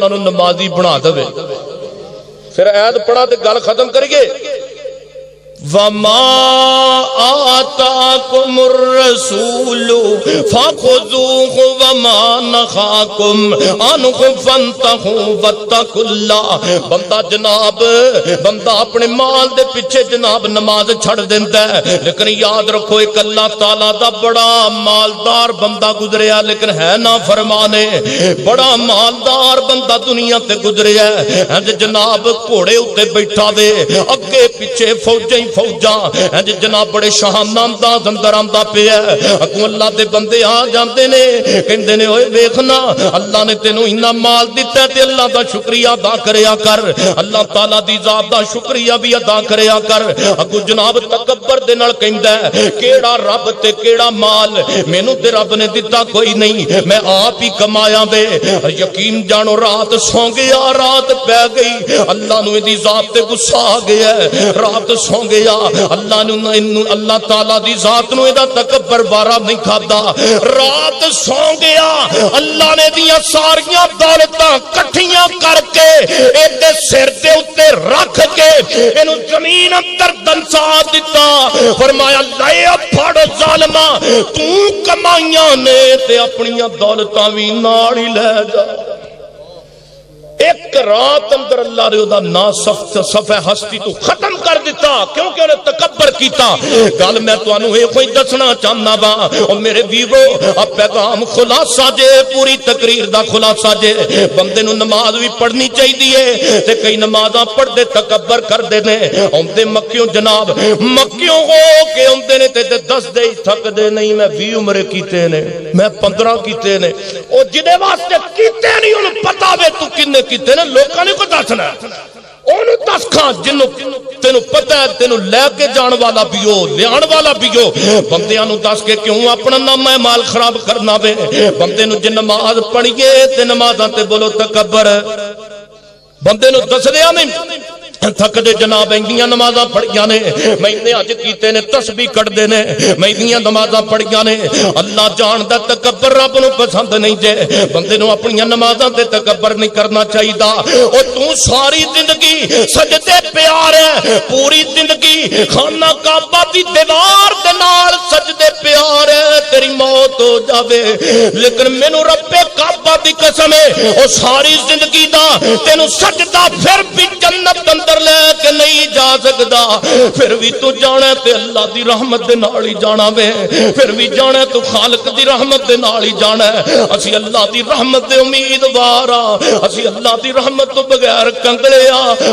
نمازی بنا دے پھر ایت پڑھا تے گل ختم کریے وَمَا آتَاكُمُ الرَّسُولُ فَخُذُوهُ وَمَا نَهَاكُمْ عَنْهُ فَانْتَهُوا وَاتَّقُوا اللَّهَ بندہ جناب بندہ اپنے مال دے پیچھے جناب نماز چھڑ دیندا ہے لیکن یاد رکھو ایک اللہ تعالی دا بڑا مالدار بندہ گزریا لیکن ہے نا فرمانے بڑا مالدار بندہ دنیا تے گزریا ہے جناب گھوڑے اوتے بیٹھا وے اگے پیچھے فوجیں فوجاں جناب بڑے شاہانہ انداز اندر آندا پیا اگوں اللہ دے بندے آ جاندے نے کہندے نے اوئے ویکھنا اللہ نے تینوں اتنا مال دتا تے اللہ دا شکریہ ادا کریا کر اللہ تعالی دی ذات دا شکریہ بھی ادا کریا کر اگوں جناب تکبر دے نال کہندا ہے کیڑا رب تے کیڑا مال مینوں تے رب نے دتا کوئی نہیں میں آپ ہی کمایا وے یقین جانو رات سو گیا رات پے گئی اللہ نو دی ذات تے غصہ آ گیا رات سو گیا اللہ تعالی دی ذات نو ایدا تکبر بارا نہیں کھادا رات سو گیا اللہ نے دیاں ساریاں دولتاں کٹھیاں کر کے ایدے سر دے اوتے رکھ کے اینو زمین اندر دنسا دتا فرمایا لے پھڑ ظالما تو کمائیاں نے تے اپنیاں دولتاں وی نال ہی لے جا ایک رات اندر اللہ نے دا نا صفحہ ہستی تو ختم کر دیتا کیونکہ انہیں تکبر کیتا گل میں تو انہوں ایک کوئی دسنا چاہنا با اور میرے بیوو اب پیغام خلاصہ جے پوری تقریر دا خلاصہ جے بندے نو نماز بھی پڑھنی چاہی دیئے تے کئی نمازاں پڑھ دے تکبر کر دے نے اندے مکیوں جناب مکیوں ہو کہ اندے نے تے 10 دے تھک دے نہیں میں 20 عمرے کیتے نے میں 15 کیتے نے اور جنہیں واسطے کیتے نہیں انہوں پتا وے تو کنے کیتے نے لوکاں نے کو دسنا انہوں دس کھاں جنہوں تینوں پتہ ہے تینوں لے کے جان والا بھی ہو لیان والا بھی ہو بندیاں نو دس کے کیوں اپنا نام مال خراب کرنا وے بندے نو جن نماز پڑھیے تے نمازاں تے بولو تکبر بندے نو دس دیا نہیں تھک دے جناب انگیاں نمازاں پڑھیاں نے میں نے اج کیتے نے تسبیح کٹ دے نے میں انگیاں نمازاں پڑھیاں نے اللہ جاندا تکبر رب نو پسند نہیں جے بندے نو اپنی نمازاں تے تکبر نہیں کرنا چاہیدا او تو ساری زندگی سجدے پیار ہے پوری زندگی خانہ کعبہ دی دیوار دے نال سجدے پیار ہے تیری موت ہو جاوے لیکن مینوں رب کعبہ دی قسم ہے او ساری زندگی دا تینوں سجدہ پھر بھی جنت لے کے نہیں جا سکتا پھر بھی تو جانا تے اللہ دی رحمت دے نال ہی جانا وے پھر بھی جانا تو خالق دی رحمت دے نال ہی جانا ہے اسی اللہ دی رحمت دے امیدوار اسی اللہ دی رحمت تو بغیر کنگلے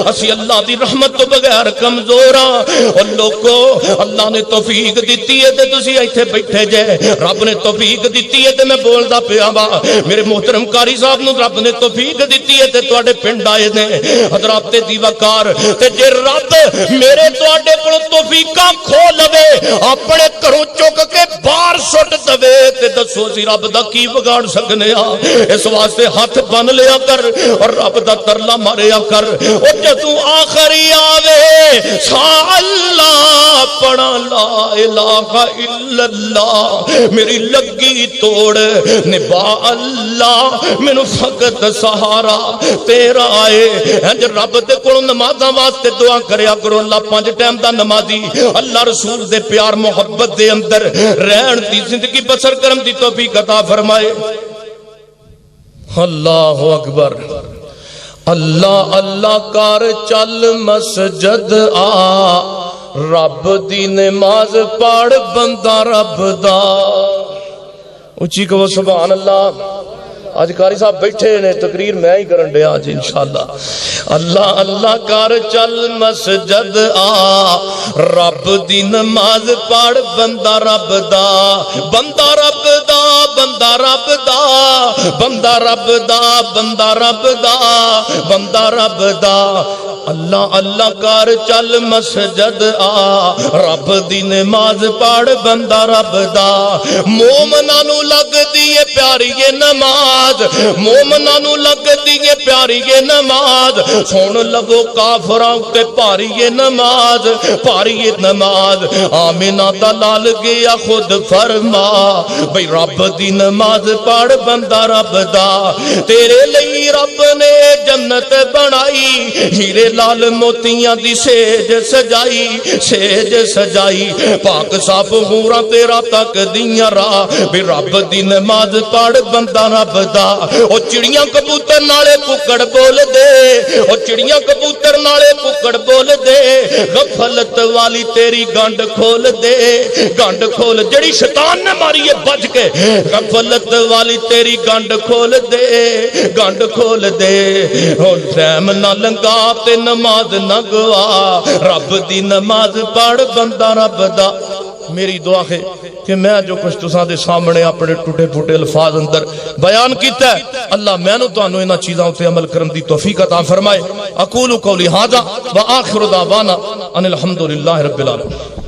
اسی اللہ دی رحمت تو بغیر کمزور اور لوگو اللہ نے توفیق دیتی ہے تے تسی ایتھے بیٹھے جے رب نے توفیق دیتی ہے تے میں بولدا پیا وا میرے محترم قاری صاحب نو رب نے توفیق دیتی ہے تے تواڈے پنڈ آئے نے حضرات دی وقار تے جے رب میرے تواڈے کول توفیقاں کھو لوے اپنے گھروں چک کے باہر سٹ دے تے دسو سی رب دا کی بگاڑ سکنے اس واسطے ہاتھ بن لیا کر اور رب دا ترلا ماریا کر او جدوں آخری آوے سا اللہ پڑھا لا الہ الا اللہ میری لگی توڑ نبا اللہ مینوں فقط سہارا تیرا اے رب دے کول نمازاں واسطے دعا کریا کرو اللہ 5 ٹائم دا نمازی اللہ رسول دے پیار محبت دے اندر رہن دی زندگی بسر کرم دی توفیق عطا فرمائے اللہ اکبر اللہ اللہ کر چل مسجد آ رب دی نماز پڑھ بندہ رب دا اچھی کہو سبحان اللہ آج قاری صاحب بیٹھے نے تقریر میں ہی کرن دے آج انشاءاللہ اللہ اللہ کر چل مسجد آ رب دی نماز پڑھ بندہ رب دا بندہ رب دا بندہ رب دا بندہ رب دا بندہ رب دا بندہ رب دا اللہ اللہ کر چل مسجد آ رب دی نماز پڑھ بندہ رب دا مومناں نو لگ دی پیاری یہ نماز مومناں نو لگ دی پیاری یہ نماز سن لگو کافراں تے پاری یہ نماز پاری یہ نماز آمینہ دا لال گیا خود فرما بھئی رب دی نماز پڑھ بندہ رب دا تیرے لئی رب نے جنت بنائی ہیرے لال موتیاں دی سیج سجائی پاک صاف حوراں تیرا تک دیاں راہ بھی رب دی نماز پڑھ بندہ رب دا او چڑیاں کبوتر نالے ککڑ بول دے او چڑیاں کبوتر نالے ککڑ بول دے غفلت والی تیری گنڈ کھول دے گنڈ کھول جڑی شیطان نے ماری ہے بچ کے غفلت والی تیری گنڈ کھول دے گنڈ کھول دے ٹائم نہ لنگا تے نماز نہ گوا رب دی نماز پڑھ بندہ رب دا میری دعا ہے کہ میں جو کچھ تساں دے سامنے اپنے ٹوٹے پھوٹے الفاظ اندر بیان کیتا ہے اللہ میں نو تانوں انہاں چیزاں تے عمل کرن دی توفیق عطا فرمائے اقول قولی ھذا واخر دعوانا ان الحمدللہ رب العالمین